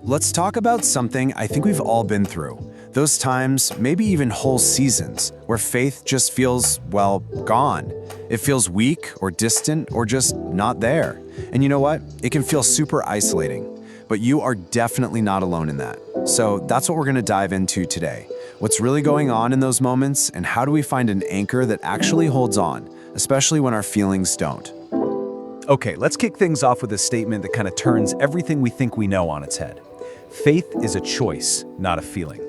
Let's talk about something I think we've all been through. Those times, maybe even whole seasons, where faith just feels, well, gone. It feels weak or distant or just not there. And you know what? It can feel super isolating. But you are definitely not alone in that. So that's what we're going to dive into today. What's really going on in those moments, and how do we find an anchor that actually holds on, especially when our feelings don't? Okay, let's kick things off with a statement that kind of turns everything we think we know on its head. Faith is a choice, not a feeling.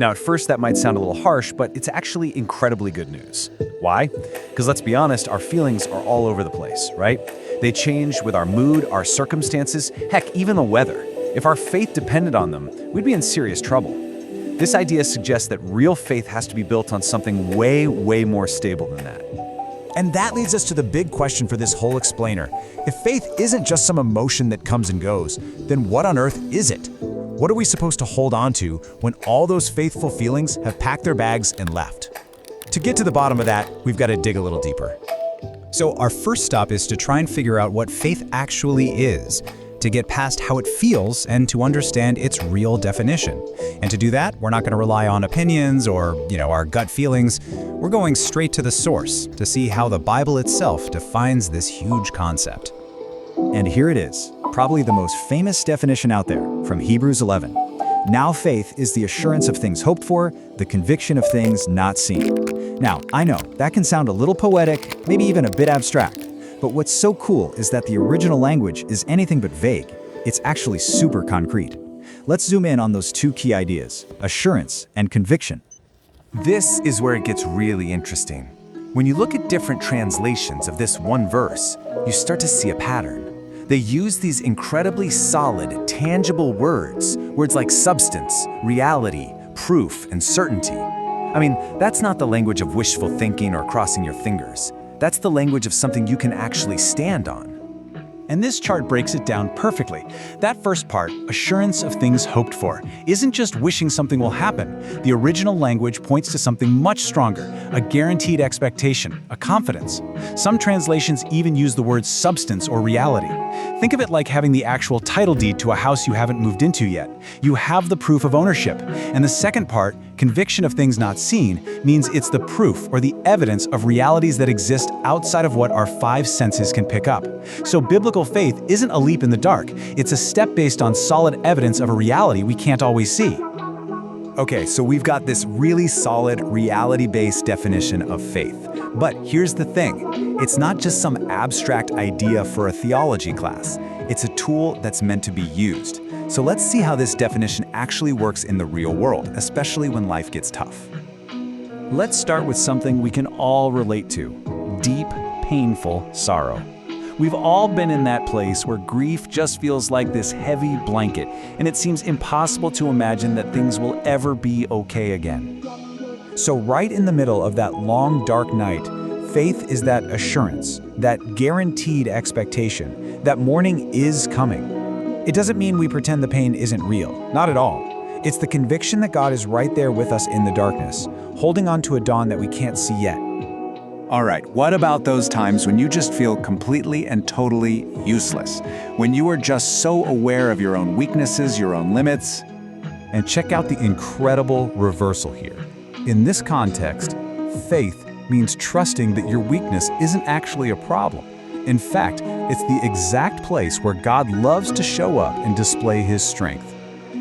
Now, at first that might sound a little harsh, but it's actually incredibly good news. Why? Because let's be honest, our feelings are all over the place, right? They change with our mood, our circumstances, heck, even the weather. If our faith depended on them, we'd be in serious trouble. This idea suggests that real faith has to be built on something way, way more stable than that. And that leads us to the big question for this whole explainer. If faith isn't just some emotion that comes and goes, then what on earth is it? What are we supposed to hold on to when all those faithful feelings have packed their bags and left? To get to the bottom of that, we've got to dig a little deeper. So our first stop is to try and figure out what faith actually is, to get past how it feels and to understand its real definition. And to do that, we're not going to rely on opinions or, our gut feelings. We're going straight to the source to see how the Bible itself defines this huge concept. And here it is, probably the most famous definition out there, from Hebrews 11. Now faith is the assurance of things hoped for, the conviction of things not seen. Now, I know, that can sound a little poetic, maybe even a bit abstract, but what's so cool is that the original language is anything but vague. It's actually super concrete. Let's zoom in on those two key ideas, assurance and conviction. This is where it gets really interesting. When you look at different translations of this one verse, you start to see a pattern. They use these incredibly solid, tangible words like substance, reality, proof, and certainty. I mean, that's not the language of wishful thinking or crossing your fingers. That's the language of something you can actually stand on. And this chart breaks it down perfectly. That first part, assurance of things hoped for, isn't just wishing something will happen. The original language points to something much stronger, a guaranteed expectation, a confidence. Some translations even use the word substance or reality. Think of it like having the actual title deed to a house you haven't moved into yet. You have the proof of ownership. And the second part, conviction of things not seen, means it's the proof or the evidence of realities that exist outside of what our five senses can pick up. So biblical faith isn't a leap in the dark. It's a step based on solid evidence of a reality we can't always see. Okay, so we've got this really solid, reality-based definition of faith. But here's the thing. It's not just some abstract idea for a theology class. It's a tool that's meant to be used. So let's see how this definition actually works in the real world, especially when life gets tough. Let's start with something we can all relate to: deep, painful sorrow. We've all been in that place where grief just feels like this heavy blanket, and it seems impossible to imagine that things will ever be okay again. So right in the middle of that long, dark night, faith is that assurance, that guaranteed expectation, that morning is coming. It doesn't mean we pretend the pain isn't real, not at all. It's the conviction that God is right there with us in the darkness, holding on to a dawn that we can't see yet. All right, what about those times when you just feel completely and totally useless? When you are just so aware of your own weaknesses, your own limits? And check out the incredible reversal here. In this context, faith means trusting that your weakness isn't actually a problem. In fact, it's the exact place where God loves to show up and display His strength.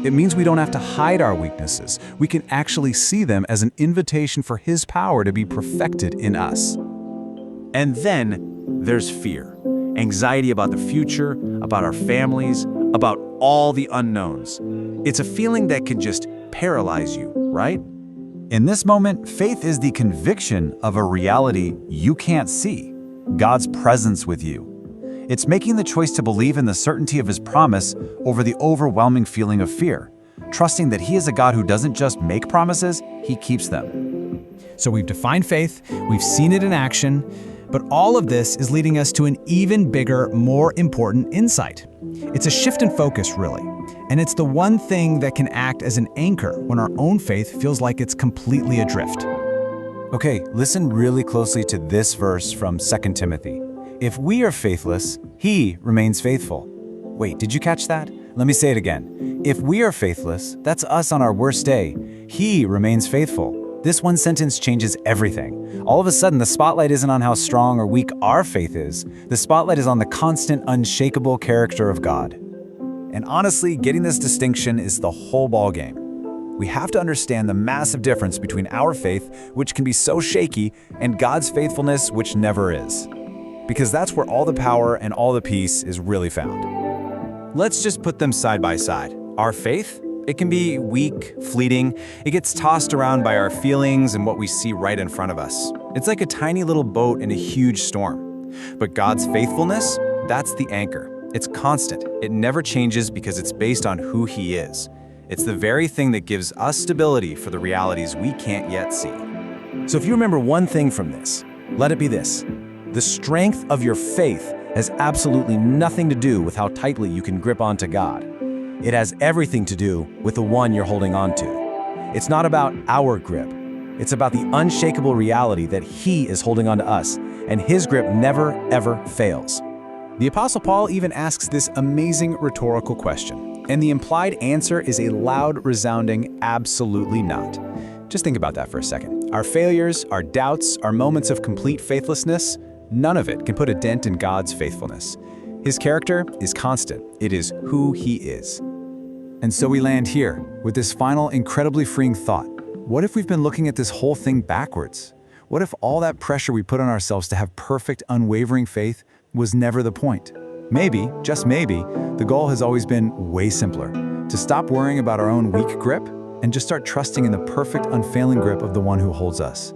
It means we don't have to hide our weaknesses. We can actually see them as an invitation for His power to be perfected in us. And then there's fear, anxiety about the future, about our families, about all the unknowns. It's a feeling that can just paralyze you, right? In this moment, faith is the conviction of a reality you can't see, God's presence with you. It's making the choice to believe in the certainty of His promise over the overwhelming feeling of fear, trusting that He is a God who doesn't just make promises, He keeps them. So we've defined faith, we've seen it in action, but all of this is leading us to an even bigger, more important insight. It's a shift in focus, really. And it's the one thing that can act as an anchor when our own faith feels like it's completely adrift. Okay, listen really closely to this verse from 2 Timothy. If we are faithless, He remains faithful. Wait, did you catch that? Let me say it again. If we are faithless, that's us on our worst day. He remains faithful. This one sentence changes everything. All of a sudden, the spotlight isn't on how strong or weak our faith is. The spotlight is on the constant, unshakable character of God. And honestly, getting this distinction is the whole ballgame. We have to understand the massive difference between our faith, which can be so shaky, and God's faithfulness, which never is. Because that's where all the power and all the peace is really found. Let's just put them side by side. Our faith, it can be weak, fleeting. It gets tossed around by our feelings and what we see right in front of us. It's like a tiny little boat in a huge storm. But God's faithfulness, that's the anchor. It's constant. It never changes because it's based on who He is. It's the very thing that gives us stability for the realities we can't yet see. So if you remember one thing from this, let it be this. The strength of your faith has absolutely nothing to do with how tightly you can grip onto God. It has everything to do with the one you're holding on to. It's not about our grip. It's about the unshakable reality that He is holding on to us, and His grip never, ever fails. The Apostle Paul even asks this amazing rhetorical question, and the implied answer is a loud, resounding absolutely not. Just think about that for a second. Our failures, our doubts, our moments of complete faithlessness, none of it can put a dent in God's faithfulness. His character is constant. It is who He is. And so we land here with this final, incredibly freeing thought. What if we've been looking at this whole thing backwards? What if all that pressure we put on ourselves to have perfect, unwavering faith was never the point? Maybe, just maybe, the goal has always been way simpler. To stop worrying about our own weak grip and just start trusting in the perfect, unfailing grip of the one who holds us.